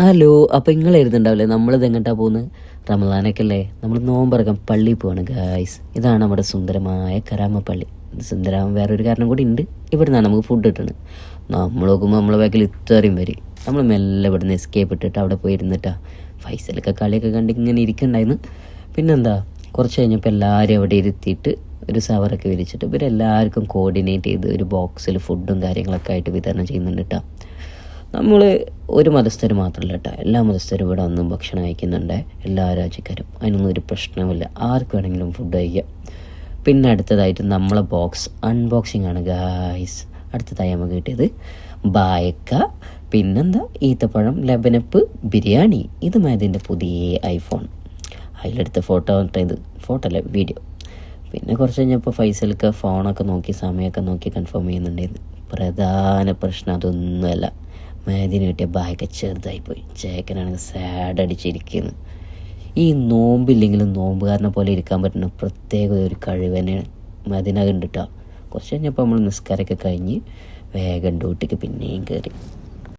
Hello, അപ്പോൾ നിങ്ങൾ എഴുതുന്നുണ്ടാവില്ലേ നമ്മളിത് എങ്ങോട്ടാണ് പോകുന്നത്? റമദാനൊക്കെ അല്ലേ, നമ്മൾ നോമ്പറക്കാൻ പള്ളിയിൽ പോവാണ് ഗായ്സ്. ഇതാണ് നമ്മുടെ സുന്ദരമായ കരാമ പള്ളി. സുന്ദരമാവാൻ വേറൊരു കാരണം കൂടി ഉണ്ട്, ഇവിടെ നിന്നാണ് നമുക്ക് ഫുഡ് കിട്ടുന്നത്. നമ്മൾ നോക്കുമ്പോൾ നമ്മളെ ബാക്കിൽ ഇത്രയും വരും. നമ്മൾ മെല്ലെ ഇവിടെ നിന്ന് എസ്കേപ്പ് ഇട്ടിട്ട് അവിടെ പോയി ഇരുന്നിട്ടാ ഫൈസലൊക്കെ കളിയൊക്കെ കണ്ട് ഇങ്ങനെ ഇരിക്കണ്ടായിരുന്നു. പിന്നെന്താ, കുറച്ച് കഴിഞ്ഞപ്പോൾ എല്ലാവരും അവിടെ ഇരുത്തിയിട്ട് ഒരു സവറൊക്കെ വിരിച്ചിട്ട് ഇവരെല്ലാവർക്കും കോർഡിനേറ്റ് ചെയ്ത് ഒരു ബോക്സിൽ ഫുഡും കാര്യങ്ങളൊക്കെ ആയിട്ട് വിതരണം ചെയ്യുന്നുണ്ട് കേട്ടോ. നമ്മൾ ഒരു മതസ്ഥർ മാത്രമല്ല കേട്ടോ, എല്ലാ മതസ്ഥരും ഇവിടെ ഒന്നും ഭക്ഷണം കഴിക്കുന്നുണ്ട്, എല്ലാ രാജ്യക്കാരും. അതിനൊന്നും ഒരു പ്രശ്നമില്ല, ആർക്ക് വേണമെങ്കിലും ഫുഡ് കഴിക്കാം. പിന്നെ അടുത്തതായിട്ട് നമ്മളെ ബോക്സ് അൺബോക്സിങ് ആണ് ഗായ്സ്. അടുത്തതായി നമുക്ക് കിട്ടിയത് ബായക്ക, പിന്നെന്താ ഈത്തപ്പഴം, ലബനപ്പ്, ബിരിയാണി. ഇത് മേതിൻ്റെ പുതിയ ഐഫോൺ. അതിലെടുത്ത ഫോട്ടോ ഇത് ഫോട്ടോ അല്ല വീഡിയോ. പിന്നെ കുറച്ച് കഴിഞ്ഞപ്പോൾ ഫൈസൽക്ക് ഫോണൊക്കെ നോക്കി സമയമൊക്കെ നോക്കി കൺഫേം ചെയ്യുന്നുണ്ടായിരുന്നു. പ്രധാന പ്രശ്നം അതൊന്നുമല്ല, മേദിന് കിട്ടിയ ബാഗൊക്കെ ചെറുതായിപ്പോയി. ചേക്കനാണെങ്കിൽ സാഡ് അടിച്ചിരിക്കുന്നു. ഈ നോമ്പില്ലെങ്കിലും നോമ്പുകാരനെ പോലെ ഇരിക്കാൻ പറ്റുന്ന പ്രത്യേക ഒരു കഴിവ് തന്നെയാണ് മേദിനകണ്ട് കേട്ടോ. കുറച്ച് കഴിഞ്ഞപ്പോൾ നമ്മൾ നിസ്കാരമൊക്കെ കഴിഞ്ഞ് വേഗം ഡ്യൂട്ടിക്ക് പിന്നെയും കയറി.